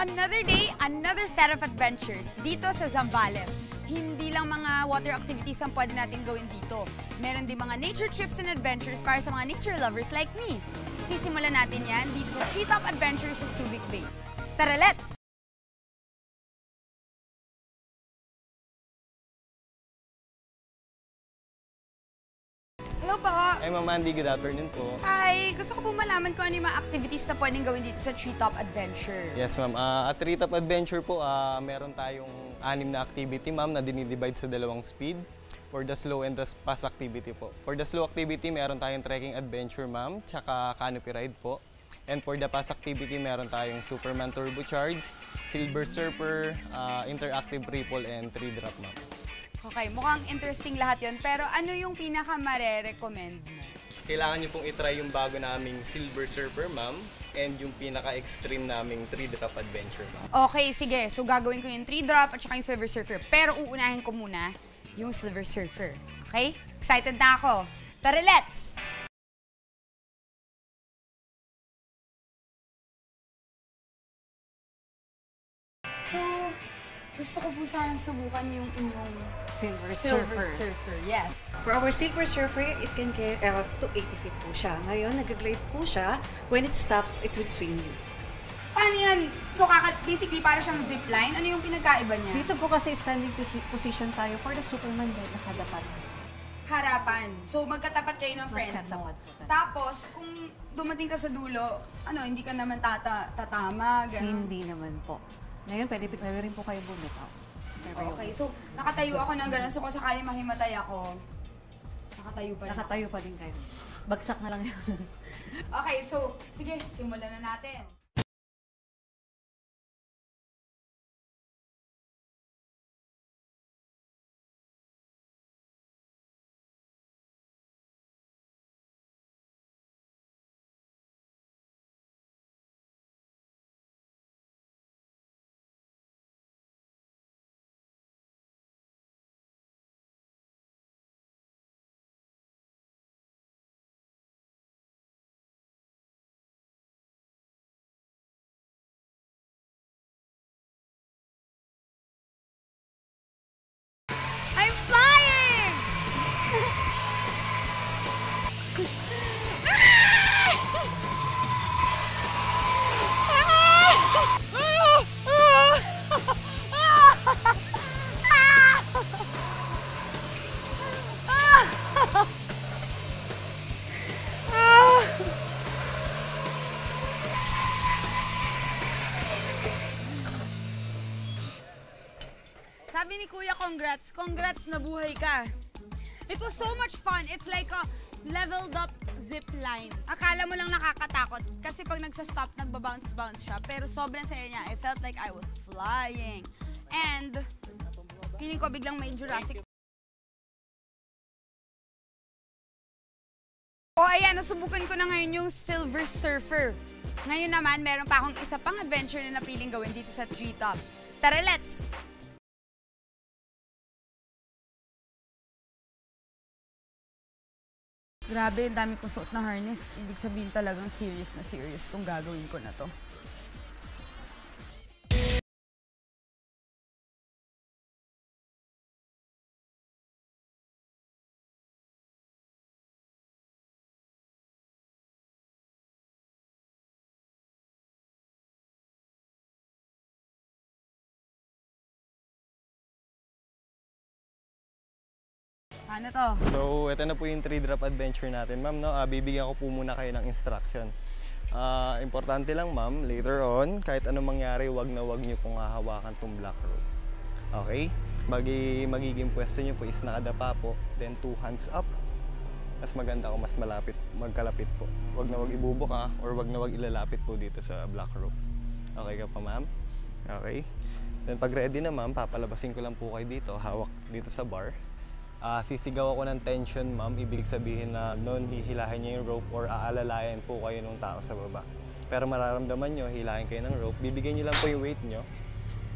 Another day, another set of adventures dito sa Zambales. Hindi lang mga water activities ang pwede natin gawin dito. Meron din mga nature trips and adventures para sa mga nature lovers like me. Sisimulan natin yan dito sa Treetop Adventures sa Subic Bay. Tara, let's! Hello po! Hi, Ma'am Andy. Good afternoon po. Hi! Gusto ko po malaman kung ano yung mga activities na pwedeng gawin dito sa Treetop Adventure. Yes, Ma'am. At Treetop Adventure po, meron tayong 6 na activity, Ma'am, na dinidivide sa dalawang speed for the slow and the fast activity po. For the slow activity, meron tayong trekking adventure, Ma'am, tsaka canopy ride po. And for the fast activity, meron tayong Superman Turbo Charge, Silver Surfer, Interactive Ripple, and 3-drop, Ma'am. Okay, mukhang interesting lahat yun. Pero ano yung pinaka-mare-recommend mo? Kailangan nyo pong itry yung bago naming Silver Surfer, Ma'am, and yung pinaka-extreme naming 3-drop adventure, Ma'am. Okay, sige. So gagawin ko yung 3-drop at saka yung Silver Surfer. Pero uunahin ko muna yung Silver Surfer. Okay? Excited na ako. Tara, let's! So, gusto ko po sanang subukan yung inyong Silver Silver Surfer. Surfer. Yes. For our Silver Surfer, it can get up to 80 feet po siya. Ngayon, nag-glide po siya. When it stops, it will swing you. Paano yan? So, basically, para siyang zipline. Ano yung pinagkaiba niya? Dito po kasi standing position tayo for the Superman bed, nakadapat. Harapan. So, magkatapat kayo ng friend mo. Magkatapat po. Tapos, kung dumating ka sa dulo, hindi ka naman tatama, gano'n. Hindi naman po. Ngayon, pwede rin po kayo bumitaw. Okay, so nakatayo ako ng gano'n. So, kung sakali mahimatay ako, nakatayo pa rin. Nakatayo pa din kayo. Bagsak na lang yan. Okay, so, sige, simulan na natin. I'm flying! Sabi ni Kuya, congrats. Congrats, nabuhay ka. It was so much fun. It's like a leveled up zip line. Akala mo lang nakakatakot kasi pag nagsa-stop, nagba-bounce-bounce siya. Pero sobrang saya niya. I felt like I was flying. And feeling ko biglang may Jurassic. Ayan, nasubukan ko na ngayon yung Silver Surfer. Ngayon naman, meron pa akong isa pang adventure na napiling gawin dito sa Treetop. Tara, let's! Grabe, ang dami kong suot na harness. Ibig sabihin talagang serious itong gagawin ko na to. Ano to? So, ito na po yung 3-drop adventure natin, Ma'am. No? Bibigyan ko po muna kayo ng instruction. Importante lang, Ma'am, later on, kahit anong mangyari, wag niyo pong hahawakan tong black rope. Okay? Magiging pwesto niyo po is nakadapa po, then 2 hands up. Mas maganda kung mas magkalapit po. Wag ibubuka or wag ilalapit po dito sa black rope. Okay ka pa, Ma'am? Okay? Then pag ready na, Ma'am, papalabasin ko lang po kayo dito, hawak dito sa bar. Sisigaw ako ng tension, Ma'am. Ibig sabihin na noon hihilahin niyo yung rope or aalalayan po kayo ng tao sa baba. Pero mararamdaman nyo, hilahin kayo ng rope. Bibigyan niyo lang po yung weight nyo.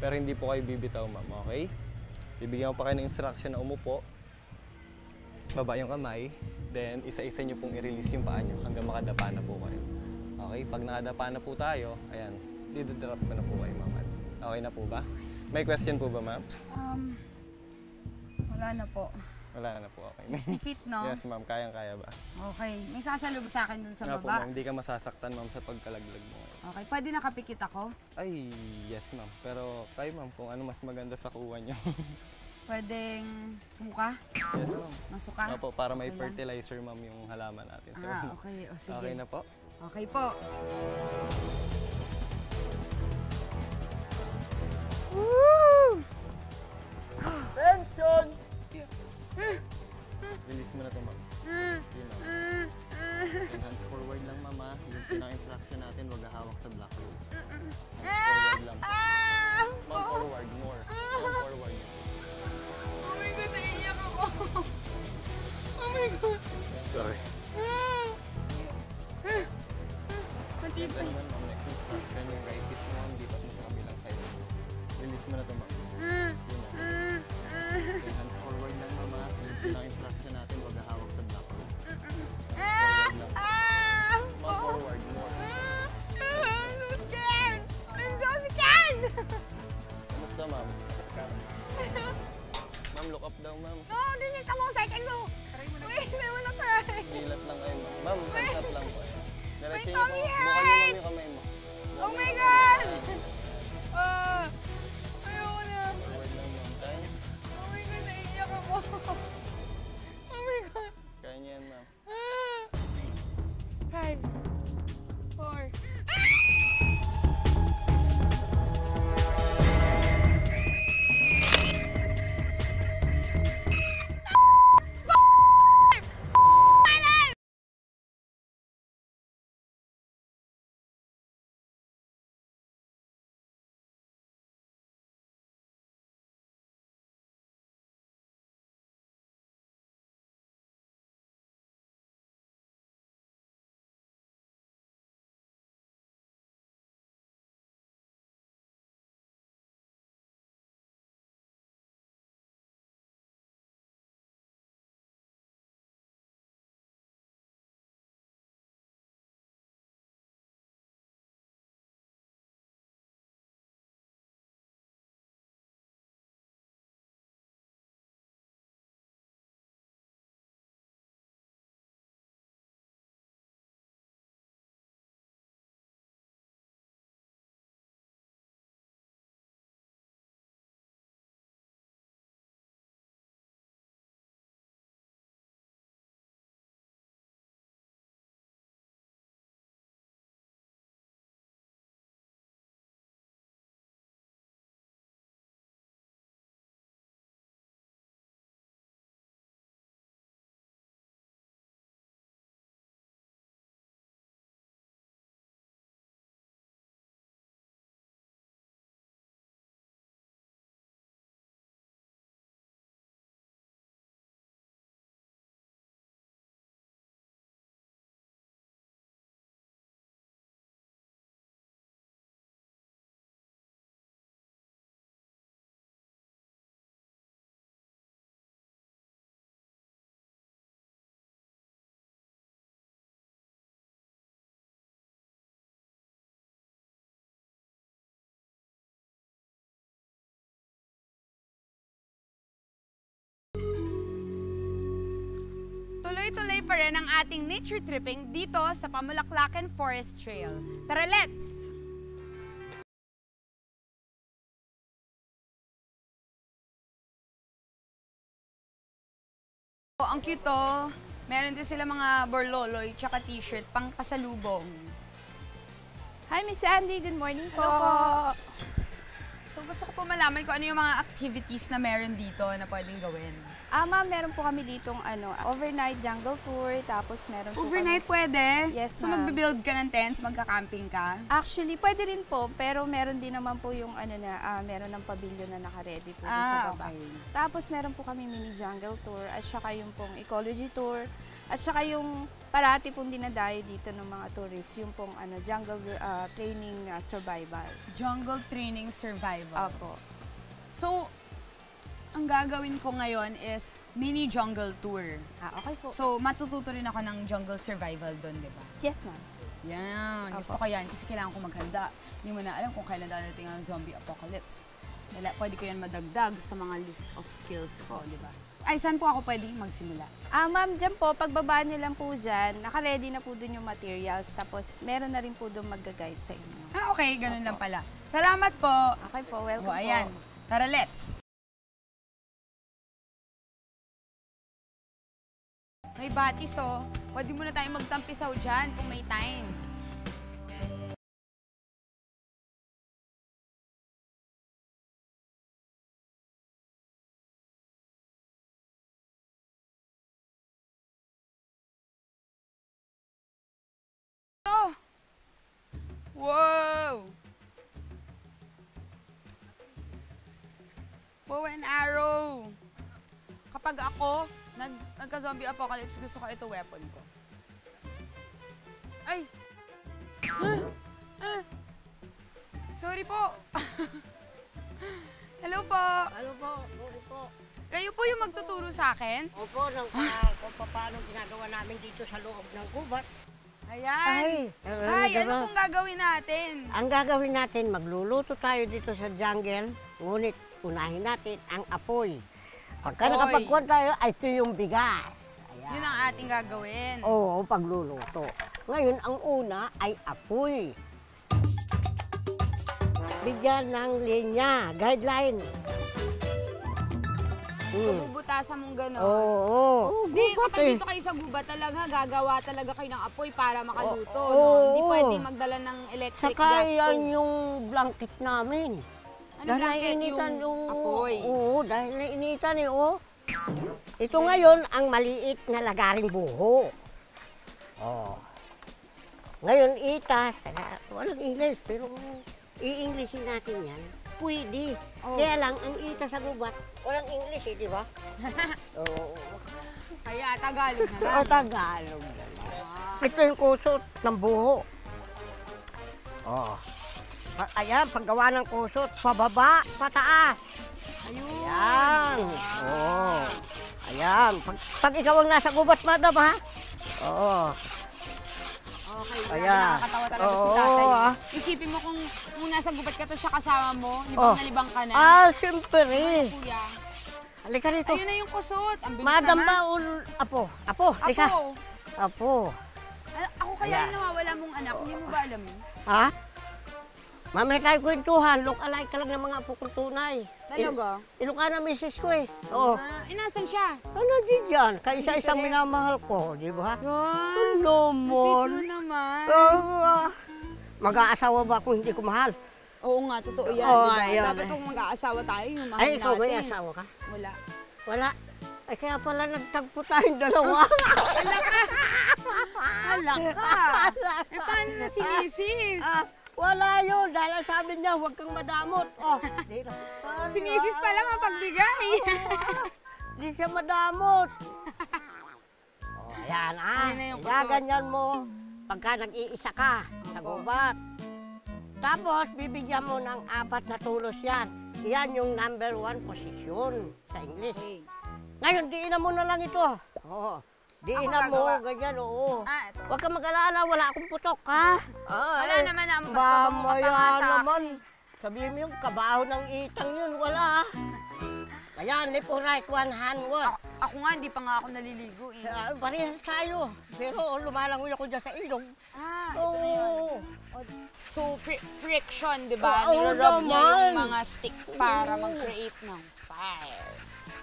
Pero hindi po kayo bibitaw, Ma'am. Okay? Bibigyan ko pa kayo ng instruction na umupo. Baba yung kamay. Then, isa-isa nyo pong i-release yung paa nyo hanggang makadapa na po kayo. Okay? Pag nakadapa na po tayo, ayan, Didrop ko na po kayo, ma'am. Okay na po ba? May question po ba, ma'am? Wala na po. Wala na po, okay na. 60 feet, no? Yes, ma'am. Kayang-kaya ba? Okay. May sasalub sa akin dun sa Nga po, baba. ma'am. Hindi ka masasaktan, ma'am, sa pagkalaglag mo ngayon. Okay. Pwede nakapikit ako? Ay, yes, ma'am. Pero kayo, ma'am, kung ano mas maganda sa kuha niyo. Pwedeng sumuka? Yes, ma'am. Masuka? Opo, para may Okay lang. fertilizer, ma'am, yung halaman natin. So, Okay. O, sige. okay na po? Okay po. Woo! Tension! Release mo na ito, ma'am. Sige, ma'am. Hands forward lang, mama. Yung pinaka-instruction natin, wag hahawak sa black rope. Hands forward lang. Ma'am, forward more. Ma'am, forward. Oh my God, naiiyak ako. Oh my God. Sorry. Matibay. Then, ma'am, next instruction, yung right hip mo, ma'am, lipat mo sa kabilang side. Release mo na ito, ma'am. Sige, ma'am. Okay, hands forward lang, mama. Yung pinaka-instruction natin, wag hahawak sa black rope. Hands forward lang. Ma'am, forward more. I'm so scared. I'm so scared. Kamusta, ma'am? Ma'am, look up daw, ma'am. No, didn't come on second mo. Wait, I wanna cry. Dilat lang kayo, ma'am. Ma'am, hands up lang po. Diretso niyo po. tummy Bukan niyo, ma'am, hurts! yung kamay mo. Oh my God! Ayoko na. Forward lang, ma'am. Kaya niyo? Oh my God, naiiyak ako. Oh my God. Kaya niyo yan, ma'am. 5, 4. Tuloy-tuloy pa rin ang ating nature tripping dito sa Pamulaklacan Forest Trail. Tara, let's! Ang cute to. Meron din sila mga borloloy tsaka t-shirt pang pasalubong. Hi, Miss Andy. Good morning po. Hello po. So gusto ko po malaman kung ano yung mga activities na meron dito na pwedeng gawin. Ma'am, meron po kami ditong overnight jungle tour, tapos meron po Overnight pwede? Yes, So ma'am. magbe-build ka ng tents, magka-camping ka? Actually, pwede rin po, pero meron din naman po yung meron ng pavilion na naka-ready po doon sa baba. Okay. Tapos meron po kami mini jungle tour, at saka yung pong ecology tour, at saka yung parati pong dinadayo dito ng mga tourists, yung pong jungle training survival. Jungle training survival. Opo. So, ang gagawin ko ngayon is mini jungle tour. Okay po. So, matututo rin ako ng jungle survival doon, di ba? Yes, ma'am. Yan, gusto ko yan kasi kailangan ko maghanda. Hindi mo na alam kung kailan dadating ang zombie apocalypse. Pwede ko yan madagdag sa mga list of skills ko, di ba? Ay, saan po ako pwede magsimula? Ma'am, dyan po, pagbaba niyo lang po dyan, naka-ready na po dun yung materials, tapos meron na rin po dun mag-guide sa inyo. Okay, ganun lang pala. Salamat po. Okay po, welcome Ayan. po. Tara, let's. May batis, oh. Pwede muna tayong magtampisaw dyan kung may time. Oh! Wow! Bow and arrow. Kapag ako, nagka-zombie apocalypse, gusto ko ito weapon ko. Ay! Sorry po. Hello po. Ano po? Sorry po. Kayo po yung magtuturo sa akin? Opo, kung paano ginagawa namin dito sa loob ng gubat. Ayan. Ay, ano pong gagawin natin? Ang gagawin natin, magluluto tayo dito sa jungle, ngunit unahin natin ang apoy. Pagka Apoy. nakapagkuhan tayo, ay ito yung bigas. Ayan. Yun ang ating gagawin. Oo, pagluluto. Ngayon, ang una ay apoy. Bigyan ng linya, guideline. Bubutasan mong gano'n. Oo. Di, gubat kapag eh. dito kayo sa gubat talaga, gagawa talaga kayo ng apoy para makaluto. Oo. No? Hindi pwede magdala ng electric Saka gas yan stove. yung blanket namin. Ano Dahil blanket? nainitan Yung apoy. Oo, dahil nainitan eh, oh. Ito ngayon, ang maliit na lagaring buho. Oh. Ngayon, itas. Walang English, pero i-Englishin natin yan. Pwede. Oh. Kaya lang, ang itas sa gubat, walang English eh, di ba? Oo. Kaya Tagalog na lang. O, Tagalog. Ito yung kusot ng buho. Oh. Ayan, paggawa ng kusot, pababa, pataas. Ayun. Ayan. Oh. Ayan. Pag ikaw ang nasa gubat, madam, ha? Oo. Okay, Ayan. nakakatawa talaga si Oo, tatay. ah. Isipin mo kung nasa gubat ka to siya kasama mo, libang na libang ka na. Siyempre. Kuya. Halika rito. Ayun na yung kusot. Ang bilis Madam naman. Baul, apo, halika. Ako. Apo. Ako kaya Ayan. yung nawawala mong anak. Hindi mo ba alam yun? Ha? Mamaya tayo kwentuhan. Look alike ka lang ng mga apo kong tunay. Talaga? Ilocana misis ko eh. Oo. Inasan siya? Ano di dyan? Kaisa-isang minamahal ko, di ba? Yan. Ano Sweet mo? mo naman. Mag-aasawa ba kung hindi ko mahal? Oo nga, totoo yan. Oo, diba? ayun. Dapat kung mag-aasawa tayo, yung mahal Ay, ikaw natin. may asawa ka? Wala. Wala. Ay, kaya pala nagtagpo tayong dalawa. Alak ka. Eh, paano na si Mrs.? Wala yun. Dahil ang sabi niya, huwag kang madamot. Oh, Si Mrs. pa lang ang pagbigay. Di siya madamot. Oh, ayan Ayun na yung kusot. Ganyan mo pagka nag-iisa ka sa gubat. Tapos, bibigyan mo ng 4 na tulos yan. Yan yung number 1 position sa English. Okay. Ngayon, diinan mo na lang ito. Oo. Diinan mo, gagawa? ganyan, oo. Ito. Huwag kang mag-alala, wala akong putok, ha? Wala naman ang basta mo Mamaya kapanga sa naman. Sabihin mo yung kabaho ng itang yun, wala, ha? Ayan, left or right, one hand, what? Ako nga, hindi pa nga ako naliligo eh. Parehas tayo. Pero lumalangoy ako dyan sa ilong. Ito na yun. So, friction, di ba? Oo Niro-rub niya yung naman. mga stick para mag-create ng fire.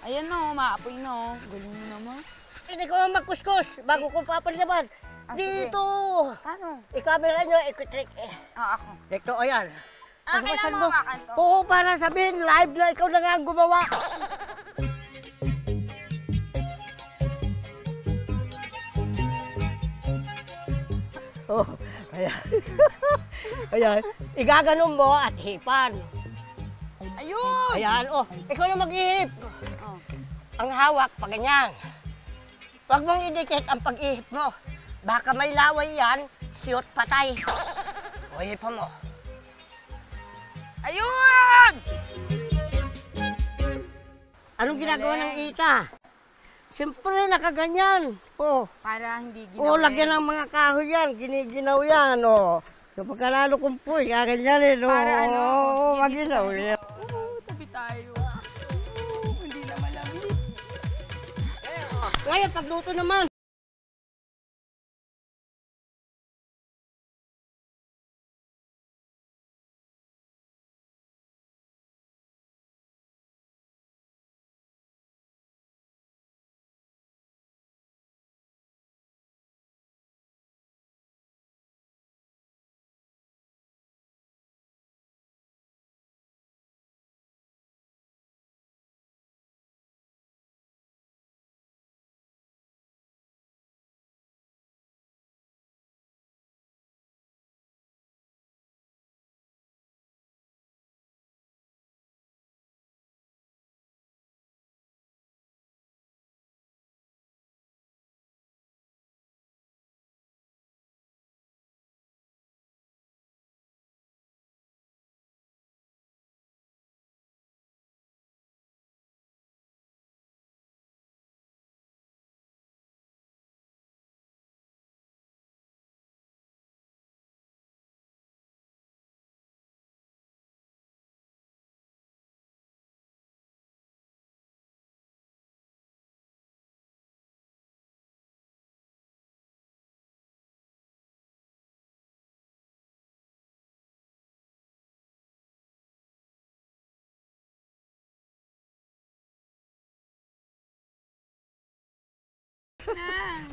Ayan no, maapoy no. Galing mo naman. Hindi ko magkuskus bago ko papalyaban. Sige. Dito! Paano? I-camera nyo, i-trick. Ako. Dito, ayan. Kailangan mo hawakan to? Oo, para sabihin, live na ikaw na nga ang gumawa. Oh, ayan. Ayan. Igaganon mo at hipan. Ayun! Ayan, oh. Ikaw na mag-ihip. Oh. Ang hawak, pa ganyan. Huwag mong idikit ang pag-ihip mo. Baka may laway yan, siyot patay. O, hipan mo. Ayun! Anong ginagawa ng ita? Siyempre, nakaganyan. Oh. Para hindi ginawin. Oh, lagyan ng mga kahoy yan. Giniginaw yan, oh. Kapag kalalo kong puy, kaganyan eh, no? Para ano, Oo, maginaw yan. Oo, tabi tayo. Hindi na malamig. Ngayon, pagluto naman.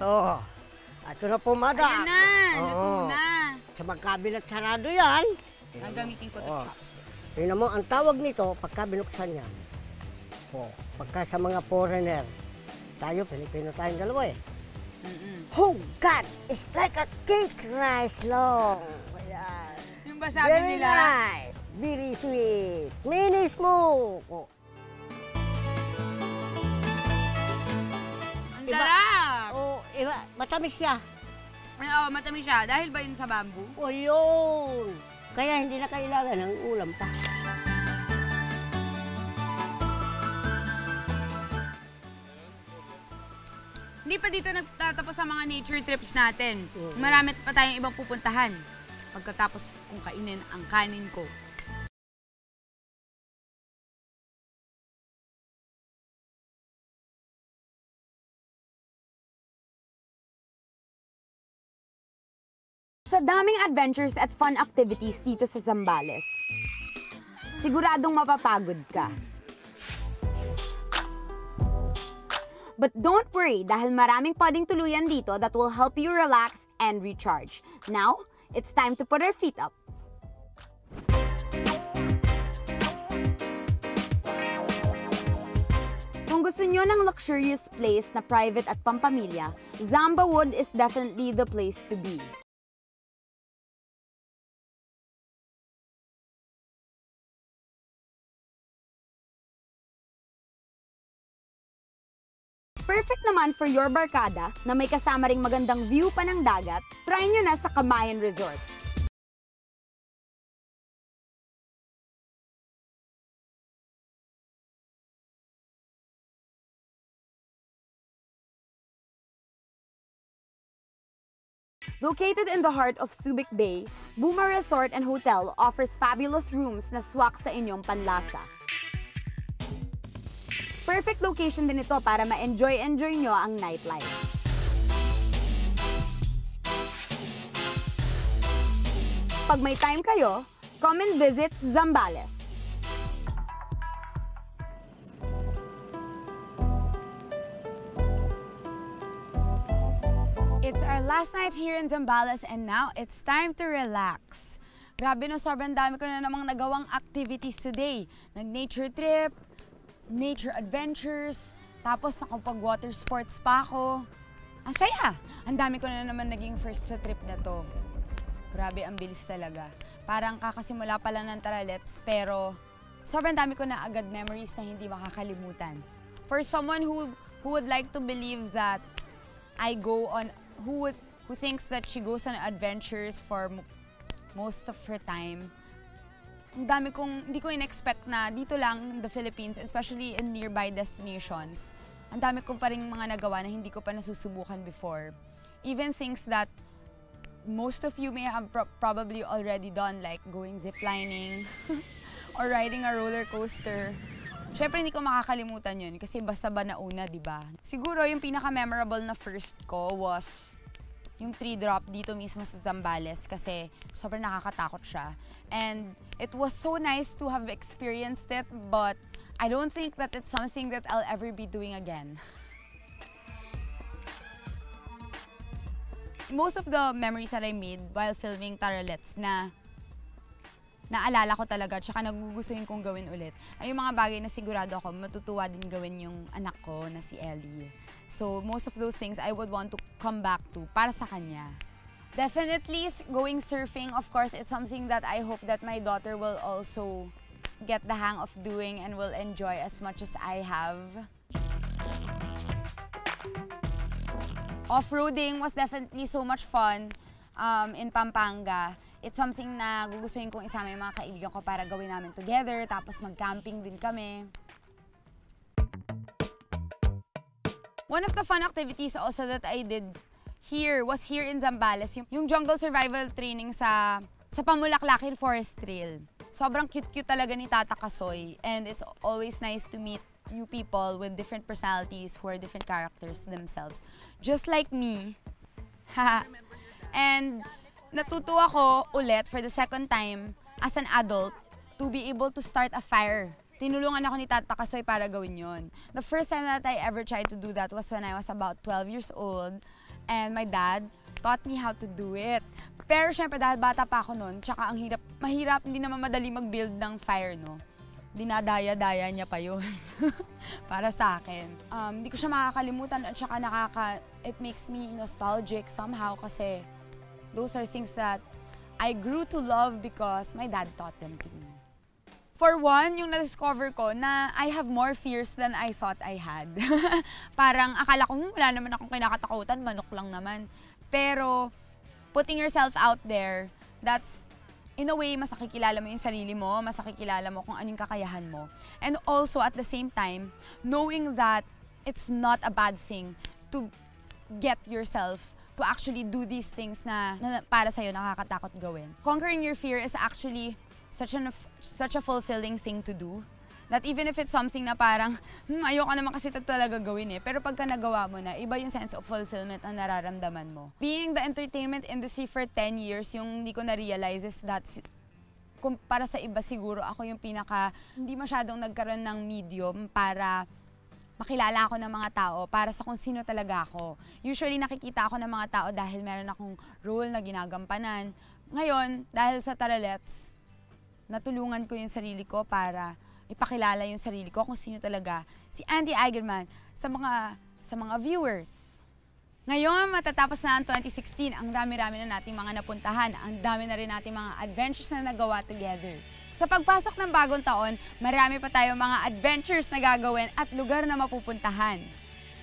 Oo. Ito na po, madam. Ayan na, luto Oo. na. Sa magkabilat sarado yan. Gagamitin ko the Oo. chopsticks. Tingnan mo, ang tawag nito, pagka binuksan yan. Oh, pagka sa mga foreigner, tayo, Pilipino tayong dalawa eh. Oh, God, it's like a cake rice long. Ayan. Yung ba sabi Very nila? nice, very sweet, mini smoke. Oh. Ang Iba- sarap! Oh, iba, matamis siya. Ay, oo, matamis siya. Dahil ba yun sa bamboo? O yun. Kaya hindi na kailangan ng ulam pa. Hindi pa dito nagtatapos ang mga nature trips natin. Marami pa tayong ibang pupuntahan. Pagkatapos kung kainin ang kanin ko. Sa daming adventures at fun activities dito sa Zambales, siguradong mapapagod ka. But don't worry dahil maraming pwedeng tuluyan dito that will help you relax and recharge. Now, it's time to put our feet up. Kung gusto nyo ng luxurious place na private at pampamilya, Zamba Wood is definitely the place to be. Perfect naman for your barkada na may kasama ring magandang view pa ng dagat, try nyo na sa Kamayan Resort. Located in the heart of Subic Bay, Buma Resort and Hotel offers fabulous rooms na swak sa inyong panlasa. Perfect location din ito para ma-enjoy nyo ang nightlife. Pag may time kayo, come and visit Zambales. It's our last night here in Zambales and now it's time to relax. Grabe no, sobrang dami ko na namang nagawang activities today. Nag-nature trip, nature adventures, tapos nakapag-water sports pa ako. Ang saya! Ang dami ko na naman naging first sa trip na to. Grabe, ang bilis talaga. Parang kakasimula pa lang ng Taralets, pero sobrang dami ko na agad memories na hindi makakalimutan. For someone who would like to believe that I go on, who thinks that she goes on adventures for most of her time, ang dami kong, hindi ko in-expect na dito lang in the Philippines, especially in nearby destinations, ang dami ko pa rin mga nagawa na hindi ko pa nasusubukan before. Even things that most of you may have probably already done, like going ziplining or riding a roller coaster. Siyempre, hindi ko makakalimutan yun kasi basta ba nauna, di ba? Siguro, yung pinaka-memorable na first ko was yung 3-drop dito mismo sa Zambales kasi sobrang nakakatakot siya. And it was so nice to have experienced it, but I don't think that it's something that I'll ever be doing again. Most of the memories that I made while filming Taralets na naalala ko talaga tsaka nagugustuhin kong gawin ulit ay yung mga bagay na sigurado ako matutuwa din gawin yung anak ko na si Ellie. So most of those things I would want to come back to para sa kanya. Definitely going surfing, of course, it's something that I hope that my daughter will also get the hang of doing and will enjoy as much as I have. Off-roading was definitely so much fun in Pampanga. It's something na gugustuhin kong isama yung mga kaibigan ko para gawin namin together, tapos mag-camping din kami. One of the fun activities also that I did here was here in Zambales, yung jungle survival training sa Pamulaklakin Forest Trail. Sobrang cute-cute talaga ni Tata Kasoy, and it's always nice to meet new people with different personalities who are different characters themselves. Just like me. And natuto ako ulit for the second time as an adult to be able to start a fire. Tinulungan ako ni Tata Kasoy para gawin yon. The first time that I ever tried to do that was when I was about 12 years old and my dad taught me how to do it. Pero syempre dahil bata pa ako noon, tsaka ang mahirap, hindi naman madali mag-build ng fire, no? Dinadaya-daya niya pa yun para sa akin. Hindi ko siya makakalimutan at tsaka it makes me nostalgic somehow kasi those are things that I grew to love because my dad taught them to me. For one, yung na-discover ko na I have more fears than I thought I had. Parang akala ko, wala naman akong kinakatakutan, manok lang naman. Pero putting yourself out there, that's, in a way, mas nakikilala mo yung sarili mo, mas nakikilala mo kung anong kakayahan mo. And also, at the same time, knowing that it's not a bad thing to get yourself to actually do these things na para sa'yo nakakatakot gawin. Conquering your fear is actually such a fulfilling thing to do. That even if it's something na parang, ayoko naman kasi ito talaga gawin eh. Pero pagka nagawa mo na, iba yung sense of fulfillment ang nararamdaman mo. Being the entertainment industry for 10 years, yung hindi ko na-realize is that kung para sa iba siguro, ako yung hindi masyadong nagkaroon ng medium para makilala ako ng mga tao para sa kung sino talaga ako. Usually nakikita ako ng mga tao dahil meron akong role na ginagampanan. Ngayon, dahil sa Taralets, natulungan ko yung sarili ko para ipakilala yung sarili ko kung sino talaga si Andy Eigenman sa mga viewers. Ngayon, matatapos na ang 2016, ang dami-rami na nating mga napuntahan, ang dami na rin nating mga adventures na nagawa together. Sa pagpasok ng bagong taon, marami pa tayong mga adventures na gagawin at lugar na mapupuntahan.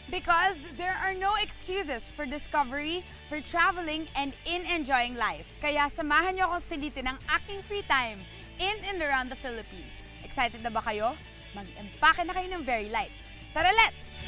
Because there are no excuses for discovery, for traveling, and in enjoying life. Kaya samahan niyo akong sulitin ang aking free time in and around the Philippines. Excited na ba kayo? Mag-empake na kayo ng very light. Tara, let's!